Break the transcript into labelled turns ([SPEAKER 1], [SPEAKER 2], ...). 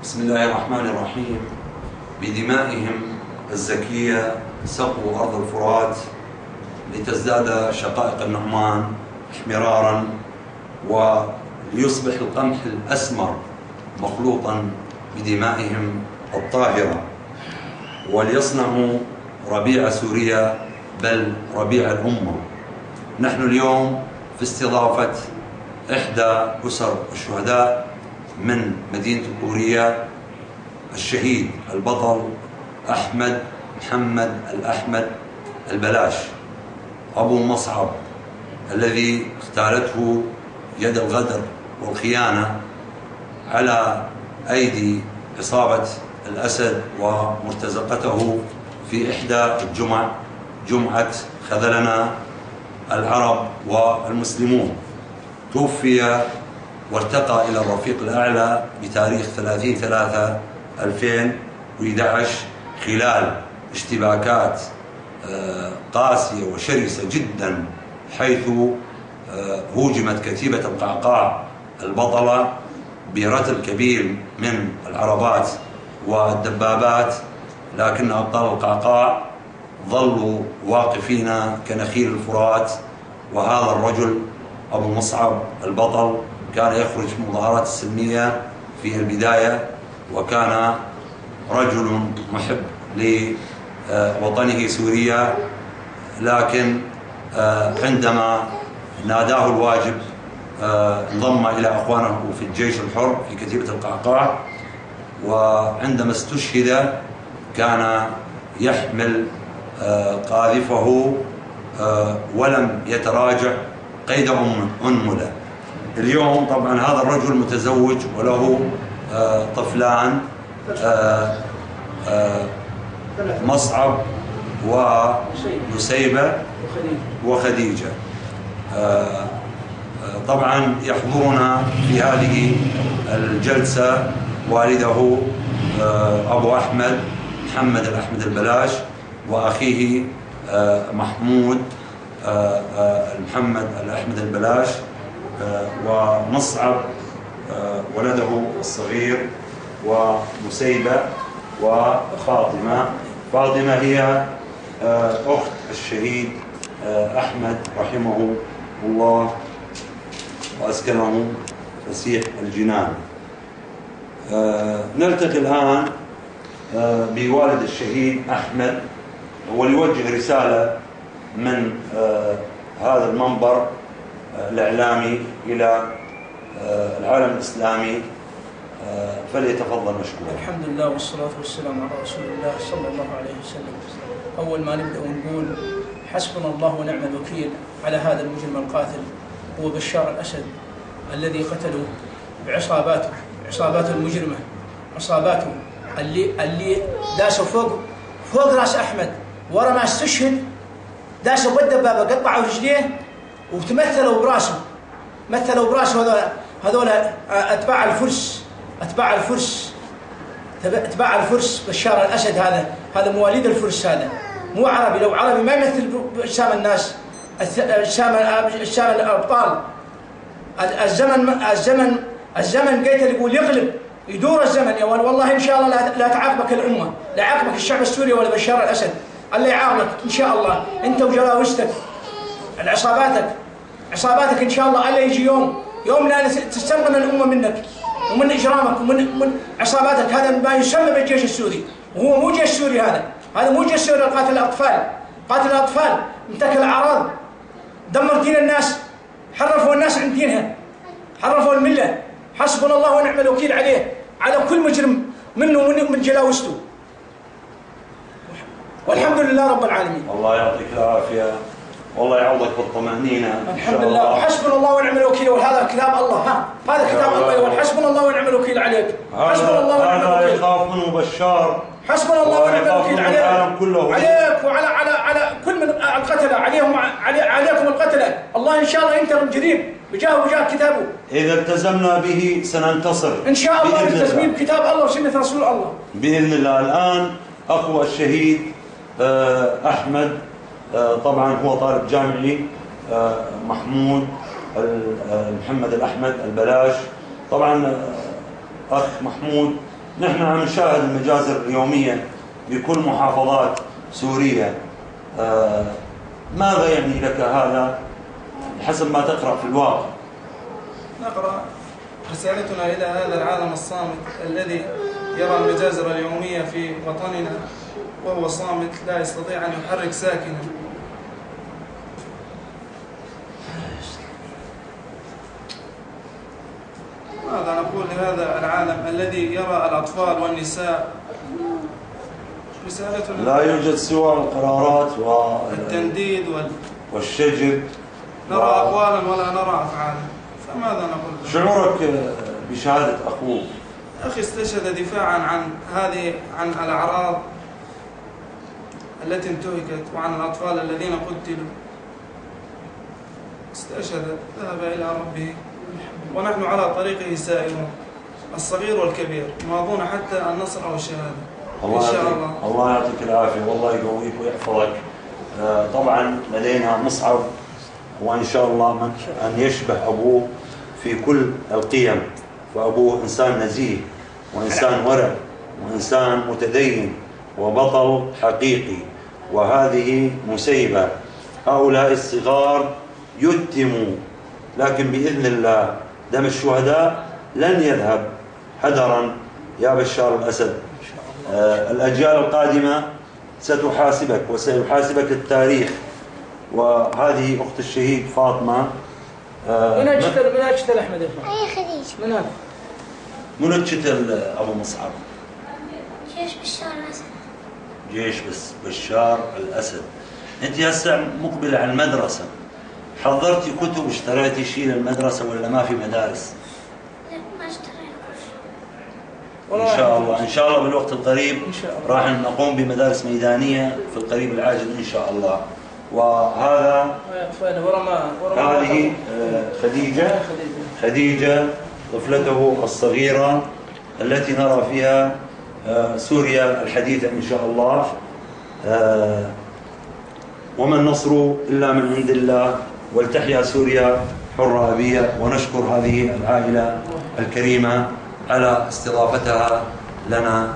[SPEAKER 1] بسم الله الرحمن الرحيم. بدمائهم الزكية سقوا أرض الفرات لتزداد شقائق النعمان احمرارا، وليصبح القمح الأسمر مخلوطا بدمائهم الطاهرة، وليصنعوا ربيع سوريا بل ربيع الأمة. نحن اليوم في استضافة إحدى أسر الشهداء من مدينة الطورية، الشهيد البطل أحمد محمد الأحمد البلاش أبو مصعب، الذي اغتالته يد الغدر والخيانة على أيدي عصابة الأسد، ومرتزقته في إحدى الجمع، جمعة خذلنا العرب والمسلمون. توفي وارتقى إلى الرفيق الأعلى بتاريخ 30/3/2011 خلال اشتباكات قاسية وشرسة جدا، حيث هوجمت كتيبة القعقاع البطلة برتل كبير من العربات والدبابات، لكن أبطال القعقاع ظلوا واقفين كنخيل الفرات. وهذا الرجل أبو مصعب البطل كان يخرج في المظاهرات السلمية في البداية، وكان رجل محب لوطنه سوريا، لكن عندما ناداه الواجب انضم إلى أخوانه في الجيش الحر في كتيبة القعقاع، وعندما استشهد كان يحمل قاذفه ولم يتراجع قيد أنملة. اليوم طبعا هذا الرجل متزوج وله طفلان، مصعب ونسيبة وخديجة. طبعا يحضرنا في هذه الجلسة والده أبو أحمد محمد الأحمد البلاش، وأخيه محمود محمد الأحمد البلاش، ومصعب ولده الصغير، ونسيبة، وفاطمة. فاطمة هي أخت الشهيد أحمد رحمه الله وأسكنه فسيح الجنان. نلتقي الآن بوالد الشهيد أحمد، وليوجه رسالة من هذا المنبر الإعلامي إلى العالم الإسلامي، فليتفضل مشكورا.
[SPEAKER 2] الحمد لله والصلاة والسلام على رسول الله صلى الله عليه وسلم. أول ما نبدأ ونقول حسبنا الله ونعم الوكيل على هذا المجرم القاتل، هو بشار الأسد الذي قتله بعصاباته المجرمة، عصاباته اللي داسوا فوق راس أحمد، ورا ما استشهد داسوا بالدبابة، قطعوا رجليه وتمثلوا براسه، هذول أتباع الفرس. بشار الأسد هذا مواليد الفرس، هذا مو عربي. لو عربي ما يمثل أجسام الناس، أجسام الأبطال. الزمن قيتل يقول يقلب، يدور الزمن يا والله إن شاء الله لا تعاقبك الأمة، لا يعاقبك الشعب السوري ولا بشار الأسد، الله يعاقبك إن شاء الله أنت وجلاوزتك، عصاباتك إن شاء الله. الله يجي يوم لا تستنقذ الأمة منك ومن إجرامك ومن عصاباتك. هذا ما يسمى بالجيش السوري، وهو مو جيش سوري، هذا مو جيش سوري. قاتل الأطفال، امتلك الأعراض، دمر دين الناس، حرفوا الناس عن دينها، حرفوا الملة. حسبنا الله ونعم الوكيل عليه، على كل مجرم منه ومن جلاوزته، والحمد لله رب العالمين.
[SPEAKER 1] الله يعطيك العافية، والله يعوضك بالطمأنينة.
[SPEAKER 2] الحمد لله، وحسبنا الله ونعم الوكيل. وهذا كتاب الله، هذا كتاب الله، حسبنا الله ونعم الوكيل عليك. حسبنا الله ونعم الوكيل.
[SPEAKER 1] هذا يخاف منه بشار،
[SPEAKER 2] حسبنا الله ونعم الوكيل
[SPEAKER 1] عليك
[SPEAKER 2] وعلى على كل من القتلة، عليكم القتلة. الله إن شاء الله ينتقم جريب وجاه كتابه.
[SPEAKER 1] إذا التزمنا به سننتصر
[SPEAKER 2] إن شاء الله، بالتزمين بكتاب الله وسنة رسول الله
[SPEAKER 1] بإذن الله. الآن أخو الشهيد أحمد طبعا هو طالب جامعي، محمود محمد الأحمد البلاش. طبعا أخ محمود نحن عم نشاهد المجازر اليومية بكل محافظات سوريا. ماذا يعني لك هذا حسب ما تقرأ في الواقع؟
[SPEAKER 3] نقرأ رسالتنا إلى هذا العالم الصامت الذي يرى المجازر اليومية في وطننا وهو صامت لا يستطيع أن يحرك ساكنا. ماذا نقول لهذا العالم الذي يرى الأطفال والنساء؟ رسالتنا
[SPEAKER 1] لا يوجد سوى القرارات
[SPEAKER 3] والتنديد
[SPEAKER 1] والشجب،
[SPEAKER 3] نرى أقوالا ولا نرى أفعالا، فماذا نقول؟
[SPEAKER 1] شعورك بشهادة أخوك؟
[SPEAKER 3] أخي استشهد دفاعا عن الأعراض التي انتهكت وعن الأطفال الذين قتلوا. استشهد، ذهب إلى ربه ونحن على طريقه سائرون، الصغير والكبير، ماضون حتى النصر والشهادة إن شاء الله.
[SPEAKER 1] الله يعطيك العافية والله يقويك ويحفظك. طبعا لدينا مصعب، وإن شاء الله أن يشبه أبوه في كل القيم، وأبوه إنسان نزيه وإنسان ورع وإنسان متدين وبطل حقيقي، وهذه مسيبة. هؤلاء الصغار يتموا، لكن بإذن الله دم الشهداء لن يذهب هدرا يا بشار الأسد. الأجيال القادمة ستحاسبك وسيحاسبك التاريخ. وهذه أخت الشهيد فاطمة.
[SPEAKER 2] من أجتل أحمد
[SPEAKER 4] أي خديجة.
[SPEAKER 2] من هذا؟
[SPEAKER 1] من أجتل أبو مصعب؟
[SPEAKER 4] جيش بشار الأسد.
[SPEAKER 1] جيش بشار الأسد. أنت هسه مقبلة على المدرسة، حضرتي كتب، اشتريتي شيء للمدرسة ولا ما في مدارس؟
[SPEAKER 4] لا ما اشترينا
[SPEAKER 1] إن شاء الله إن شاء الله بالوقت القريب راح نقوم بمدارس ميدانية في القريب العاجل إن شاء الله. وهذا هذه خديجة طفلته الصغيرة التي نرى فيها سوريا الحديثة إن شاء الله. وما النصر إلا من عند الله، ولتحيا سوريا حرة أبية. ونشكر هذه العائلة الكريمة على استضافتها لنا